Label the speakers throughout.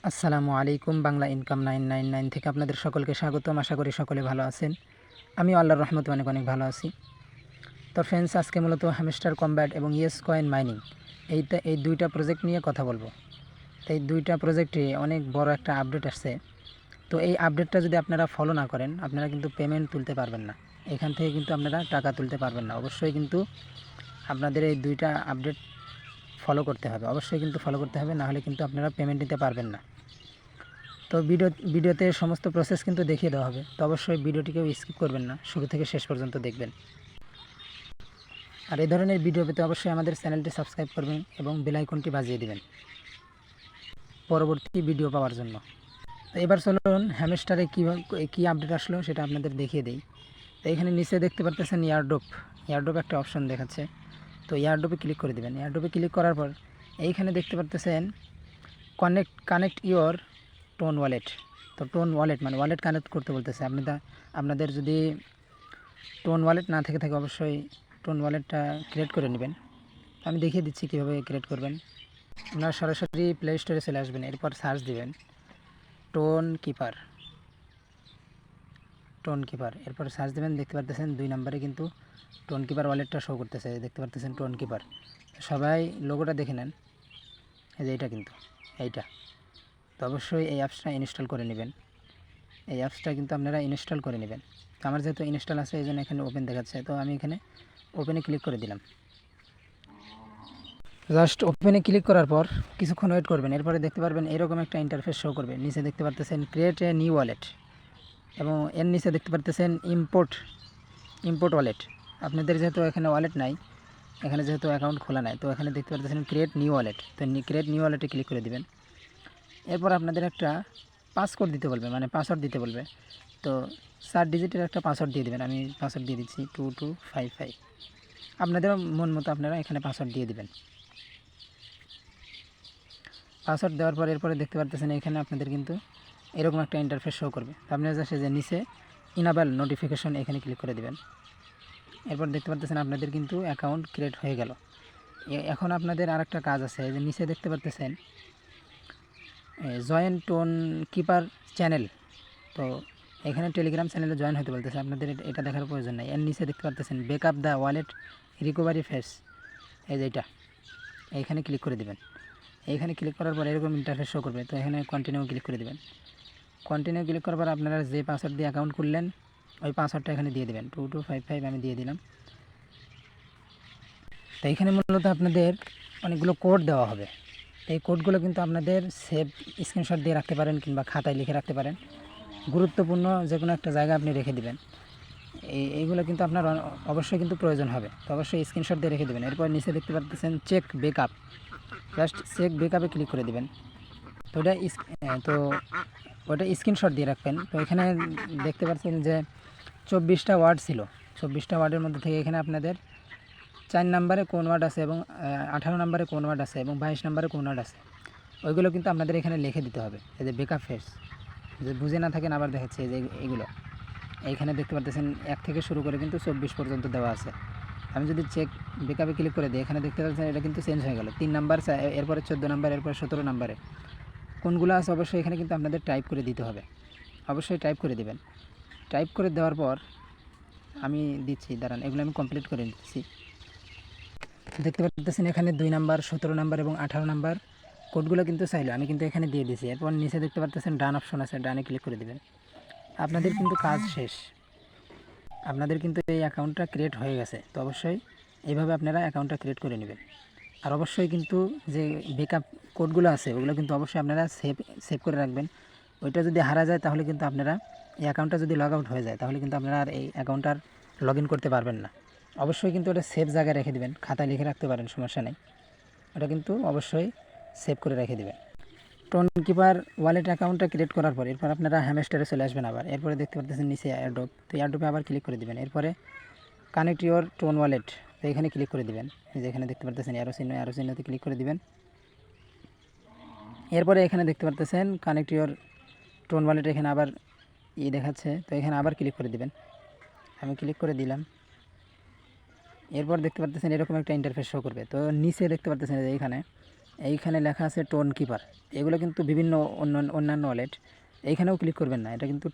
Speaker 1: আসসালামু আলাইকুম। বাংলা ইনকাম 999 থেকে আপনাদের সকলকে স্বাগতম। আশা করি সকলে ভালো আছেন। আমি আল্লাহর রহমতে অনেক অনেক ভালো আছি। তো ফ্রেন্ডস, আজকে মূলত হ্যামস্টার কম্ব্যাট এবং ইয়েস কয়েন মাইনিং এই দুইটা প্রজেক্ট নিয়ে কথা বলবো। তো এই দুইটা প্রজেক্টে অনেক বড় একটা আপডেট আসছে। তো এই আপডেটটা যদি আপনারা ফলো না করেন, আপনারা কিন্তু পেমেন্ট তুলতে পারবেন না। এখান থেকে কিন্তু আপনারা টাকা তুলতে পারবেন না। অবশ্যই কিন্তু আপনাদের এই দুইটা আপডেট ফলো করতে হবে। অবশ্যই কিন্তু ফলো করতে হবে, নাহলে কিন্তু আপনারা পেমেন্ট নিতে পারবেন না। তো ভিডিওতে সমস্ত প্রসেস কিন্তু দেখিয়ে দেওয়া হবে। তো অবশ্যই ভিডিওটিকেও স্কিপ করবেন না, শুরু থেকে শেষ পর্যন্ত দেখবেন। আর এই ধরনের ভিডিও পেতে অবশ্যই আমাদের চ্যানেলটি সাবস্ক্রাইব করবেন এবং বেল আইকনটি বাজিয়ে দিবেন পরবর্তী ভিডিও পাওয়ার জন্য। তো এবার চলুন হ্যামস্টারে কী আপডেট আসলো সেটা আপনাদের দেখিয়ে দিই। তো এখানে নিচে দেখতে পারতেছেন এয়ারড্রপ একটা অপশন দেখাচ্ছে। তো এয়ারড্রপে ক্লিক করে দেবেন। এয়ারড্রপে ক্লিক করার পর এইখানে দেখতে পারতেছেন কানেক্ট ইওর টোন ওয়ালেট। তো টোন ওয়ালেট মানে ওয়ালেট কানেক্ট করতে বলতেছে। আপনাদের যদি টোন ওয়ালেট না থেকে থাকে, অবশ্যই টোন ওয়ালেটটা ক্রিয়েট করে নেবেন। আমি দেখিয়ে দিচ্ছি কীভাবে ক্রিয়েট করবেন। আপনারা সরাসরি প্লে স্টোরে চলে আসবেন, এরপর সার্চ দিবেন টোন কিপার, এরপর সার্চ দেবেন। দেখতে পারতেছেন 2 নম্বরে কিন্তু টোন কিপার ওয়ালেটটা শো করতেছে। দেখতে পারতেছেন টোন কিপার। সবাই লোগোটা দেখে নেন, এই যে এইটা কিন্তু এইটা। তো অবশ্যই এই অ্যাপসটা ইনস্টল করে নেবেন। এই অ্যাপসটা কিন্তু আপনারা ইনস্টল করে নেবেন। তো আমার যেহেতু ইনস্টল আছে, এই জন্য এখানে ওপেন দেখাচ্ছে। তো আমি এখানে ওপেনে ক্লিক করে দিলাম। জাস্ট ওপেনে ক্লিক করার পর কিছুক্ষণ ওয়েট করবেন। এরপরে দেখতে পারবেন এরকম একটা ইন্টারফেস শো করবে। নিচে দেখতে পারতেছেন ক্রিয়েট এ নিউ ওয়ালেট, এবং এর নিচে দেখতে পারতেছেন ইম্পোর্ট ওয়ালেট। আপনাদের যেহেতু এখানে ওয়ালেট নাই, এখানে যেহেতু অ্যাকাউন্ট খোলা নাই, তো এখানে দেখতে পারতেছেন ক্রিয়েট নিউ ওয়ালেট। তো ক্রিয়েট নিউ ওয়ালেটে ক্লিক করে দিবেন। এরপর আপনাদের একটা পাসওয়ার্ড দিতে বলবে, মানে পাসওয়ার্ড দিতে বলবে। তো 4 ডিজিটের একটা পাসওয়ার্ড দিয়ে দেবেন। আমি পাসওয়ার্ড দিয়ে দিচ্ছি 2255। আপনাদের মন মতো আপনারা এখানে পাসওয়ার্ড দিয়ে দিবেন। পাসওয়ার্ড দেওয়ার পর এরপরে দেখতে পারতেছেন এখানে আপনাদের কিন্তু এরকম একটা ইন্টারফেস শো করবে। আপনারা জাস্ট যে নিচে ইনাবেল নোটিফিকেশন এখানে ক্লিক করে দিবেন। এরপর দেখতে পারতেছেন আপনাদের কিন্তু অ্যাকাউন্ট ক্রিয়েট হয়ে গেল। এখন আপনাদের আরেকটা কাজ আছে। এই যে নিচে দেখতে পারতেছেন জয়েন টোন কিপার চ্যানেল। তো এখানে টেলিগ্রাম চ্যানেলে জয়েন হতে বলতেছে। আপনাদের এটা দেখার প্রয়োজন নাই। এর নিচে দেখতে পারতেছেন backup the wallet recovery face, এই যে এটা, এইখানে ক্লিক করে দেবেন। এইখানে ক্লিক করার পর এরকম ইন্টারফেস শো করবে। তো এখানে কন্টিনিউ ক্লিক করে দেবেন। কন্টিনিউ ক্লিক করার পর আপনারা যে পাসওয়ার্ড দিয়ে অ্যাকাউন্ট খুললেন, ওই পাসওয়ার্ডটা এখানে দিয়ে দেবেন। 2255 আমি দিয়ে দিলাম। তো এইখানে মূলত আপনাদের অনেকগুলো কোড দেওয়া হবে। এই কোডগুলো কিন্তু আপনাদের সেভ স্ক্রিনশট দিয়ে রাখতে পারেন, কিংবা খাতায় লিখে রাখতে পারেন। গুরুত্বপূর্ণ যে কোনো একটা জায়গায় আপনি রেখে দেবেন। এইগুলো কিন্তু আপনার অবশ্যই কিন্তু প্রয়োজন হবে। তো অবশ্যই স্ক্রিনশট দিয়ে রেখে দেবেন। এরপর নিচে দেখতে পাচ্ছেন চেক ব্যাকআপ, জাস্ট চেক ব্যাকআপে ক্লিক করে দেবেন। তো ওটা স্ক্রিনশট দিয়ে রাখবেন। তো এখানে দেখতে পাচ্ছেন যে 24টা ওয়ার্ড ছিল। 24টা ওয়ার্ডের মধ্যে থেকে এখানে আপনাদের 4 নম্বরে কোন ওয়ার্ড আছে, এবং 18 নম্বরে কোন ওয়ার্ড আছে, এবং 22 নম্বরে কোন ওয়ার্ড আছে, ওইগুলো কিন্তু আপনাদের এখানে লিখে দিতে হবে। এই যে ব্যাকআপ ফেস, যে বুঝে না থাকেন আবার দেখাচ্ছে। এই যে এইগুলো এইখানে দেখতে পাচ্ছেন 1 থেকে শুরু করে কিন্তু 24 পর্যন্ত দেওয়া আছে। আমি যদি চেক ব্যাকআপে ক্লিক করে দিই, এখানে দেখতে পাচ্ছেন এটা কিন্তু চেঞ্জ হয়ে গেল। 3 নাম্বার, এরপরে 14 নাম্বার, এরপরে 17 নাম্বারে কোনগুলো আছে অবশ্যই এখানে কিন্তু আপনাদের টাইপ করে দিতে হবে। অবশ্যই টাইপ করে দেবেন। টাইপ করে দেওয়ার পর আমি দিচ্ছি, দাঁড়ান, এগুলো আমি কমপ্লিট করে নিচ্ছি। দেখতে পাচ্ছেন এখানে 2 নাম্বার, 17 নাম্বার এবং 18 নাম্বার কোডগুলো কিন্তু চাইলো, আমি কিন্তু এখানে দিয়ে দিয়েছি। এরপর নিচে দেখতে পাচ্ছেন ডান অপশন আছে, ডানে ক্লিক করে দেবেন। আপনাদের কিন্তু কাজ শেষ। আপনাদের কিন্তু এই অ্যাকাউন্টটা ক্রিয়েট হয়ে গেছে। তো অবশ্যই এইভাবে আপনারা অ্যাকাউন্টটা ক্রিয়েট করে নেবেন। আর অবশ্যই কিন্তু যে ব্যাকআপ কোডগুলো আছে, ওগুলো কিন্তু অবশ্যই আপনারা সেভ করে রাখবেন। ওইটা যদি হারা যায়, তাহলে কিন্তু আপনারা এই অ্যাকাউন্টটা যদি লগ আউট হয়ে যায়, তাহলে কিন্তু আপনারা আর এই অ্যাকাউন্টটার লগ ইন করতে পারবেন না। অবশ্যই কিন্তু ওটা সেভ জায়গায় রেখে দেবেন, খাতায় লিখে রাখতে পারেন, সমস্যা নেই। ওটা কিন্তু অবশ্যই সেভ করে রেখে দেবেন। টোন কিপার ওয়ালেট অ্যাকাউন্টটা ক্রিয়েট করার পর এরপর আপনারা হ্যামস্টারে চলে আসবেন আবার। এরপরে দেখতে পাচ্ছেন নিচে এয়ারড্রপ। তো এয়ারড্রপে আবার ক্লিক করে দেবেন। এরপরে কানেক্ট ইওর টোন ওয়ালেট, তো এখানে ক্লিক করে দেবেন। যেখানে দেখতে পাচ্ছেন অ্যারো চিহ্নতে ক্লিক করে দেবেন। এরপরে এখানে দেখতে পাচ্ছেন কানেক্ট ইওর টোন ওয়ালেট, এখানে আবার দেখাচ্ছে। তো এখানে আবার ক্লিক করে দেবেন। আমি ক্লিক করে দিলাম। এরপর দেখতে পাচ্ছেন এরকম একটা ইন্টারফেস শো করবে। তো নিচে দেখতে পাচ্ছেন যে এখানে এইখানে লেখা আছে টোন কিপার, এগুলো কিন্তু বিভিন্ন অন্যান্য ওয়ালেট। এইখানেও ক্লিক করবেন না, এটা কিন্তু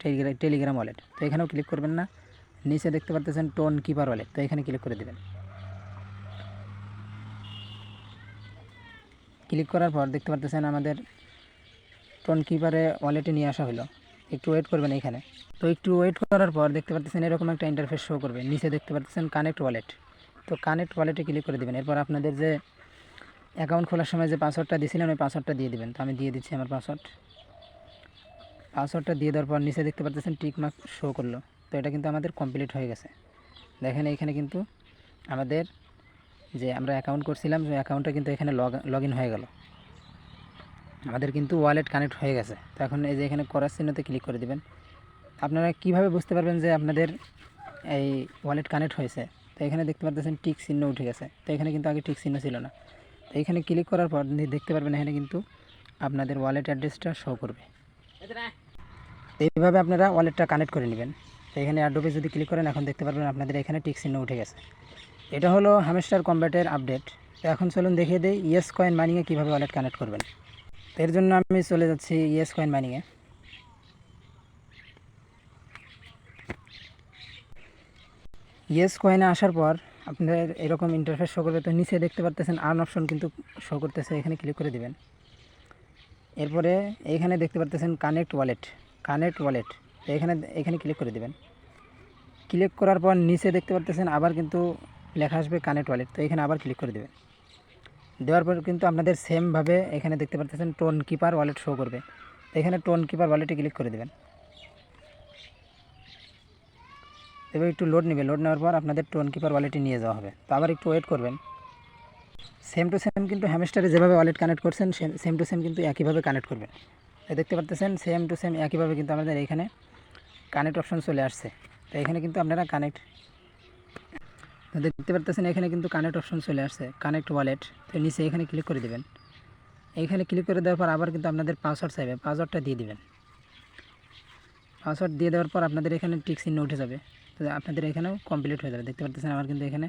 Speaker 1: টেলিগ্রাম ওয়ালেট, তো এখানেও ক্লিক করবেন না। নিচে দেখতে পাচ্ছেন টোন কিপার ওয়ালেট, তো এখানে ক্লিক করে দেবেন। ক্লিক করার পর দেখতে পাচ্ছেন আমাদের টোন কিপারে ওয়ালেটে নিয়ে আসা হলো। একটু ওয়েট করবেন এইখানে। তো একটু ওয়েট করার পর দেখতে পাচ্ছেন এরকম একটা ইন্টারফেস শো করবে। নিচে দেখতে পাচ্ছেন কানেক্ট ওয়ালেট, তো কানেক্ট ওয়ালেটে ক্লিক করে দেবেন। এরপর আপনাদের যে অ্যাকাউন্ট খোলার সময় যে পাসওয়ার্ডটা দিয়েছিলেন ওই পাসওয়ার্ডটা দিয়ে দেবেন। তো আমি দিয়ে দিচ্ছি আমার পাসওয়ার্ডটা দিয়ে দেওয়ার পর নিচে দেখতে পাচ্ছেন টিক মার্ক শো করলো। তো এটা কিন্তু আমাদের কমপ্লিট হয়ে গেছে। দেখেন এইখানে কিন্তু আমাদের যে আমরা অ্যাকাউন্ট করছিলাম সেই অ্যাকাউন্টটা কিন্তু এখানে লগ ইন হয়ে গেল, আমাদের কিন্তু ওয়ালেট কানেক্ট হয়ে গেছে। তো এখন এই যে এখানে করার চিহ্নতে ক্লিক করে দেবেন। আপনারা কিভাবে বুঝতে পারবেন যে আপনাদের এই ওয়ালেট কানেক্ট হয়েছে? তো এখানে দেখতে পাচ্ছেন টিক চিহ্ন উঠে গেছে, তো এখানে কিন্তু আগে টিক চিহ্ন ছিল না। তো এখানে ক্লিক করার পর দেখতে পারবেন এখানে কিন্তু আপনাদের ওয়ালেট অ্যাড্রেসটা শো করবে। এইভাবে আপনারা ওয়ালেটটা কানেক্ট করে নেবেন। তো এখানে অ্যাডোবে যদি ক্লিক করেন এখন দেখতে পারবেন আপনাদের এখানে টিক চিহ্ন উঠে গেছে। এটা হলো হ্যামস্টার কম্ব্যাটের আপডেট। তো এখন চলুন দেখিয়ে দিই ইয়েস কয়েন মাইনিংয়ে কীভাবে ওয়ালেট কানেক্ট করবেন। তো এর জন্য আমি চলে যাচ্ছি ইয়েস কয়েন মাইনিংয়ে। ইয়েস কয়েনে আসার পর আপনাদের এরকম ইন্টারফেস শো করবে। তো নিচে দেখতে পাচ্ছেন আর্ন অপশন কিন্তু শো করতেছে, এখানে ক্লিক করে দেবেন। এরপরে এইখানে দেখতে পাচ্ছেন কানেক্ট ওয়ালেট, তো এখানে ক্লিক করে দেবেন। ক্লিক করার পর নিচে দেখতে পাচ্ছেন আবার কিন্তু লেখা আসবে কানেক্ট ওয়ালেট, তো এখানে আবার ক্লিক করে দেবেন। দেওয়ার পর কিন্তু আপনাদের সেমভাবে এখানে দেখতে পাচ্ছেন টোন কিপার ওয়ালেট শো করবে, তো এখানে টোন কিপার ওয়ালেটে ক্লিক করে দেবেন। এবার একটু লোড নেওয়ার পর আপনাদের টোন কিপার ওয়ালেটে নিয়ে যাওয়া হবে। তো আবার একটু ওয়েট করবেন। সেম টু সেম কিন্তু হ্যামস্টারে যেভাবে ওয়ালেট কানেক্ট করছেন সেম টু সেম কিন্তু একইভাবে কানেক্ট করবেন। দেখতে পাচ্ছেন সেম টু সেম একইভাবে কিন্তু আমাদের এখানে কানেক্ট অপশন চলে আসছে। তো এখানে কিন্তু আপনারা দেখতে পাচ্ছেন এখানে কিন্তু কানেক্ট অপশন চলে আসছে, কানেক্ট ওয়ালেট। তো নিচে এখানে ক্লিক করে দেবেন। এইখানে ক্লিক করে দেওয়ার পর আবার কিন্তু আপনাদের পাসওয়ার্ড চাইবে, পাসওয়ার্ডটা দিয়ে দেবেন। পাসওয়ার্ড দিয়ে দেওয়ার পর আপনাদের এখানে টিক চিহ্ন উঠে যাবে, তো আপনাদের এখানেও কমপ্লিট হয়ে যাবে। দেখতে পাচ্ছেন আমার কিন্তু এখানে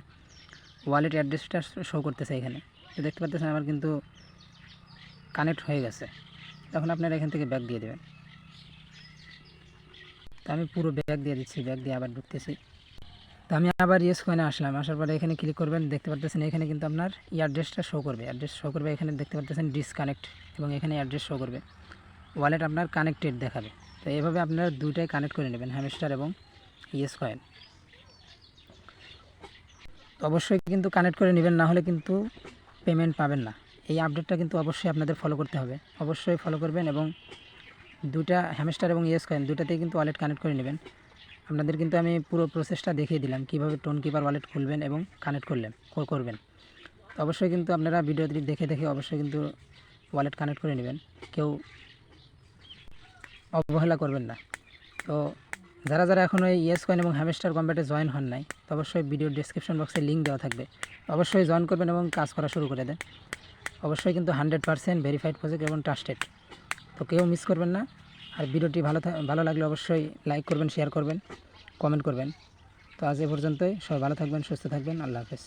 Speaker 1: ওয়ালেট অ্যাড্রেসটা শো করতেছে এখানে, তো দেখতে পাচ্ছেন আমার কিন্তু কানেক্ট হয়ে গেছে। তখন আপনারা এখান থেকে ব্যাক দিয়ে দেবেন। তো আমি পুরো ব্যাক দিয়ে দিচ্ছি, ব্যাক দিয়ে আবার ঢুকতেছি। তো আমি আবার ইয়েস কয়েনে আসলাম, আসার পরে এখানে ক্লিক করবেন। দেখতে পাচ্ছেন এখানে কিন্তু আপনার অ্যাড্রেসটা শো করবে, এখানে দেখতে পাচ্ছেন ডিসকানেক্ট এবং এখানে অ্যাড্রেস শো করবে, ওয়ালেট আপনার কানেক্টেড দেখাবে। তো এইভাবে আপনারা দুইটাই কানেক্ট করে নেবেন, হ্যামস্টার এবং ইয়েস কয়েন। তো অবশ্যই কিন্তু কানেক্ট করে নেবেন, না হলে কিন্তু পেমেন্ট পাবেন না। এই আপডেটটা কিন্তু অবশ্যই আপনাদের ফলো করতে হবে, অবশ্যই ফলো করবেন এবং দুটা হ্যামস্টার এবং ইয়েস কয়েন দুটাতেই কিন্তু ওয়ালেট কানেক্ট করে নেবেন। আপনাদের কিন্তু আমি পুরো প্রসেসটা দেখিয়ে দিলাম কীভাবে টোন কিপার ওয়ালেট খুলবেন এবং কানেক্ট করবেন। তো অবশ্যই কিন্তু আপনারা ভিডিওটি দেখে অবশ্যই কিন্তু ওয়ালেট কানেক্ট করে নেবেন, কেউ অবহেলা করবেন না। তো যারা এখনও এই ইয়েস কয়েন এবং হ্যামস্টার কম্ব্যাটে জয়েন হন নাই, তো অবশ্যই ভিডিওর ডেসক্রিপশন বক্সে লিঙ্ক দেওয়া থাকবে, অবশ্যই জয়েন করবেন এবং কাজ করা শুরু করে দেন। অবশ্যই কিন্তু 100% ভেরিফাইড প্রজেক্ট এবং ট্রাস্টেড, তো কেউ মিস করবেন না। আর ভিডিওটি ভালো লাগলে অবশ্যই লাইক করবেন, শেয়ার করবেন, কমেন্ট করবেন। তো আজ এ পর্যন্তই, সবাই ভালো থাকবেন, সুস্থ থাকবেন, আল্লাহ হাফেজ।